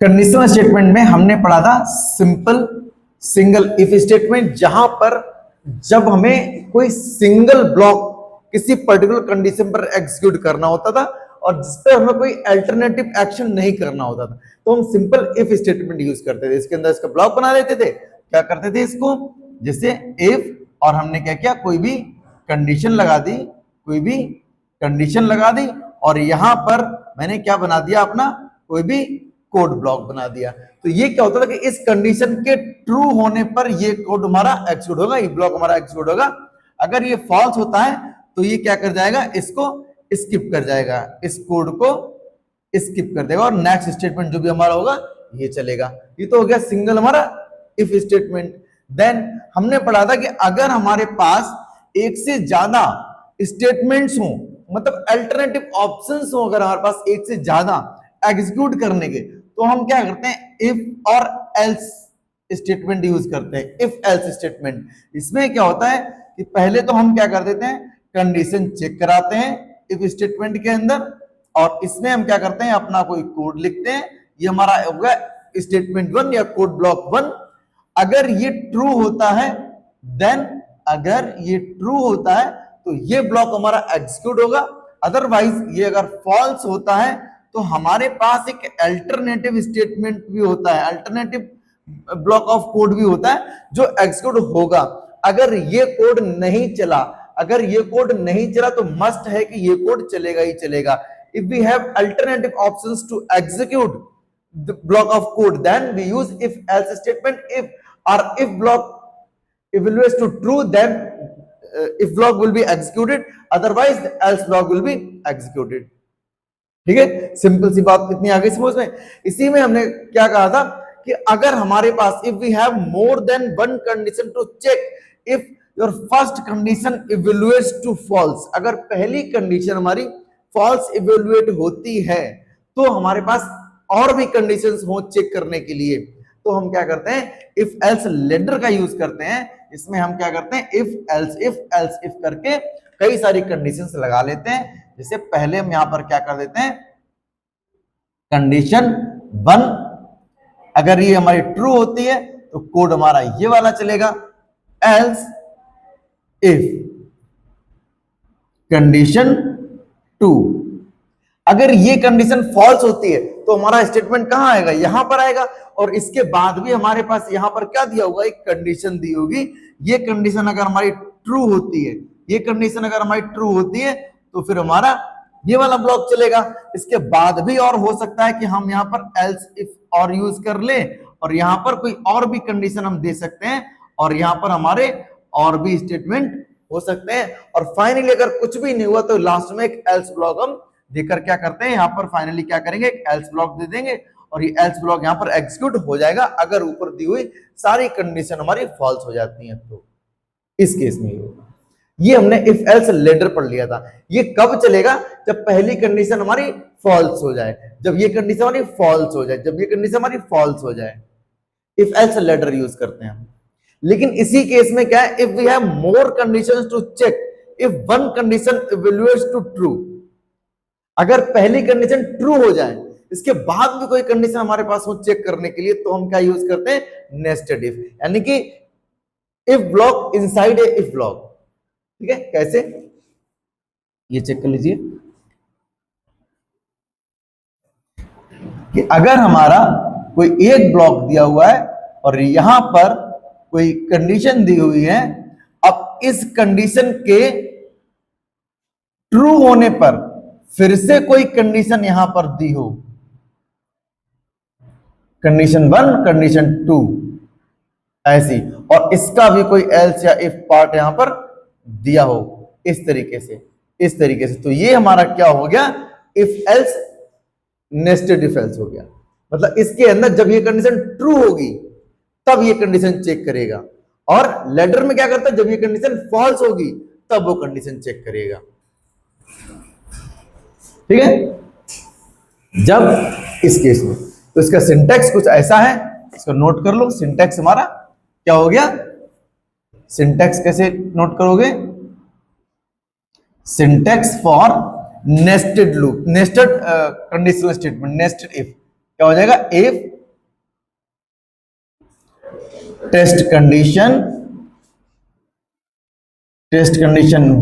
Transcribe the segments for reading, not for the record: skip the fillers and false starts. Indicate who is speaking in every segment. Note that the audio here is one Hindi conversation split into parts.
Speaker 1: कंडीशनल स्टेटमेंट में हमने पढ़ा था सिंपल सिंगल इफ स्टेटमेंट, जहां पर जब हमें कोई सिंगल ब्लॉक किसी पर्टिकुलर कंडीशन पर एग्जीक्यूट करना होता था और जिस पर हमें कोई अल्टरनेटिव एक्शन नहीं करना होता था, तो हम सिंपल इफ स्टेटमेंट यूज करते थे। इसके अंदर इसका ब्लॉक बना लेते थे। क्या करते थे इसको, जैसे इफ, और हमने क्या किया, कोई भी कंडीशन लगा दी, कोई भी कंडीशन लगा दी, और यहां पर मैंने क्या बना दिया, अपना कोई भी कोड ब्लॉक बना दिया। तो ये क्या होता था कि इस कंडीशन के ट्रू होने पर ये कोड हमारा एग्जीक्यूट होगा, ये ब्लॉक हमारा एग्जीक्यूट होगा। अगर ये फॉल्स होता है तो ये क्या कर जाएगा, इसको स्किप कर जाएगा, इस कोड को स्किप कर देगा और नेक्स्ट स्टेटमेंट जो भी हमारा होगा ये चलेगा। ये तो हो गया सिंगल हमारा इफ स्टेटमेंट। देन हमने पढ़ा था कि अगर हमारे पास एक से ज्यादा स्टेटमेंट्स हो, मतलब अल्टरनेटिव ऑप्शंस हो, अगर हमारे पास एक से ज्यादा एग्जीक्यूट करने के, तो हम क्या करते हैं, इफ और एल्स स्टेटमेंट यूज करते हैं। इफ एल्स स्टेटमेंट, इसमें क्या होता है कि पहले तो हम क्या कर देते हैं, कंडीशन चेक कराते हैं इफ स्टेटमेंट के अंदर, और इसमें हम क्या करते हैं, अपना कोई कोड लिखते हैं। ये हमारा होगा स्टेटमेंट 1 या कोड ब्लॉक 1। अगर ये ट्रू होता है, देन अगर ये ट्रू होता है तो ये ब्लॉक हमारा एग्जीक्यूट होगा। अदरवाइज ये अगर फॉल्स होता है तो हमारे पास एक अल्टरनेटिव स्टेटमेंट भी होता है, अल्टरनेटिव ब्लॉक ऑफ कोड भी होता है जो एग्जीक्यूट होगा। अगर ये कोड नहीं चला, अगर ये कोड नहीं चला तो मस्ट है कि ये कोड चलेगा ही चलेगा। If we have alternative options to execute the block of code, then we use if else statement। if or if block evaluates to true, then if block will be executed, otherwise the else block will be executed। ठीक है, सिंपल सी बात इतनी आगे समझ में। इसी में हमने क्या कहा था कि अगर हमारे पास if we have more than one condition to check, if your first condition evaluates to false, अगर पहली कंडीशन हमारी फॉल्स इवेल्युएट होती है तो हमारे पास और भी कंडीशंस हो चेक करने के लिए, तो हम क्या करते हैं, इफ एल्स लेटर का यूज करते हैं। इसमें हम क्या करते हैं, इफ एल्स इफ करके कई सारी कंडीशंस लगा लेते हैं। जैसे पहले हम यहां पर क्या कर देते हैं, कंडीशन 1 अगर ये हमारी ट्रू होती है तो कोड हमारा ये वाला चलेगा। एल्स इफ कंडीशन 2, अगर ये कंडीशन फॉल्स होती है तो हमारा स्टेटमेंट कहां आएगा, यहां पर आएगा। और इसके बाद भी हमारे पास यहां पर क्या दिया होगा, एक कंडीशन दी होगी। ये कंडीशन अगर हमारी ट्रू होती है, ये कंडीशन अगर हमारी ट्रू होती है तो फिर हमारा ये वाला ब्लॉक चलेगा। इसके बाद भी और हो सकता है कि हम यहां पर एल्स इफ और यूज कर ले, और यहां पर कोई और भी कंडीशन हम दे सकते हैं, और यहां पर हमारे और भी स्टेटमेंट हो सकते हैं। और फाइनली अगर कुछ भी नहीं हुआ तो लास्ट में एक एल्स ब्लॉक हम देकर क्या करते हैं, यहां पर फाइनली क्या करेंगे, एक एल्स ब्लॉक दे देंगे और ये एल्स ब्लॉक यहां पर एग्जीक्यूट हो जाएगा अगर ऊपर दी हुई सारी कंडीशन हमारी फॉल्स हो जाती हैं तो। इस केस में ये हमने इफ एल्स लेटर पढ़ लिया था। ये कब चलेगा, जब पहली कंडीशन हमारी फॉल्स हो जाए, जब ये कंडीशन हमारी फॉल्स हो जाए, जब ये कंडीशन हमारी फॉल्स हो जाए, इफ एल्स लेटर यूज करते हैं हम। लेकिन इसी केस में क्या है, if we have more conditions to check, if one condition evaluates to true, अगर पहली कंडीशन ट्रू हो जाए, इसके बाद भी कोई कंडीशन हमारे पास हो चेक करने के लिए, तो हम क्या यूज करते हैं, नेस्टेड इफ, यानी कि if block inside a if block. ठीक है, कैसे, ये चेक कर लीजिए कि अगर हमारा कोई एक ब्लॉक दिया हुआ है और यहां पर कोई कंडीशन दी हुई है, अब इस कंडीशन के ट्रू होने पर फिर से कोई कंडीशन यहां पर दी हो, कंडीशन 1, कंडीशन 2 ऐसी, और इसका भी कोई एल्स या इफ पार्ट यहां पर दिया हो इस तरीके से, इस तरीके से, तो ये हमारा क्या हो गया, if else nested if else हो गया। मतलब इसके अंदर जब ये कंडीशन ट्रू होगी तब ये कंडीशन चेक करेगा, और लेटर में क्या करता है, जब ये कंडीशन फॉल्स होगी तब वो कंडीशन चेक करेगा। ठीक है, जब इस केस में, तो इसका सिंटैक्स कुछ ऐसा है, इसको नोट कर लो। सिंटैक्स हमारा क्या हो गया, सिंटैक्स कैसे नोट करोगे, syntax for nested loop, nested conditional statement, nested if. क्या हो जाएगा, इफ टेस्ट कंडीशन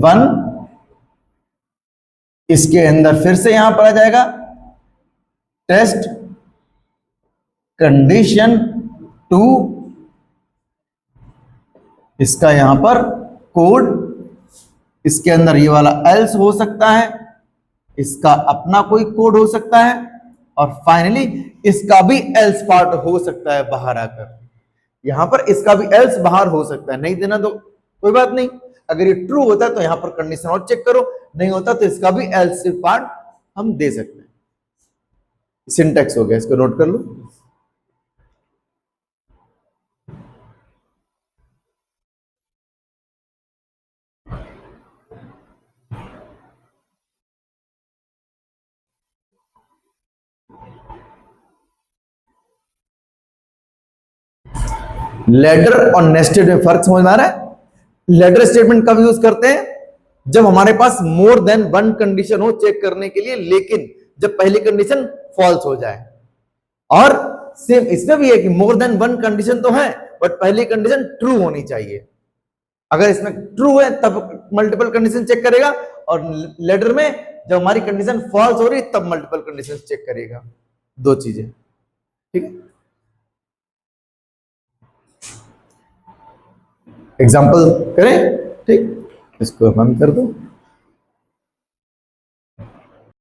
Speaker 1: 1, इसके अंदर फिर से यहां पर आ जाएगा टेस्ट कंडीशन 2, इसका यहां पर कोड, इसके अंदर ये वाला एल्स हो सकता है, इसका अपना कोई कोड हो सकता है, और फाइनली इसका भी एल्स पार्ट हो सकता है बाहर आकर। यहां पर इसका भी एल्स बाहर हो सकता है, नहीं देना तो कोई बात नहीं, अगर ये ट्रू होता है तो यहां पर कंडीशन और चेक करो, नहीं होता तो इसका भी एल्स पार्ट हम दे सकते हैं। सिंटैक्स हो गया, इसको नोट कर लो। लेटर और नेस्टेड में फर्क समझ में आ रहा है? लेटर स्टेटमेंट कब यूज करते हैं, जब हमारे पास मोर देन वन कंडीशन हो चेक करने के लिए, लेकिन जब पहली कंडीशन फॉल्स हो जाए। और सेम इसमें भी है कि मोर देन वन कंडीशन तो है, बट पहली कंडीशन ट्रू होनी चाहिए। अगर इसमें ट्रू है तब मल्टीपल कंडीशन चेक करेगा, और लेटर में जब हमारी कंडीशन फॉल्स हो रही तब मल्टीपल कंडीशन चेक करेगा। दो चीजें, ठीक है। एग्जाम्पल करें, ठीक, इसको बंद कर दो।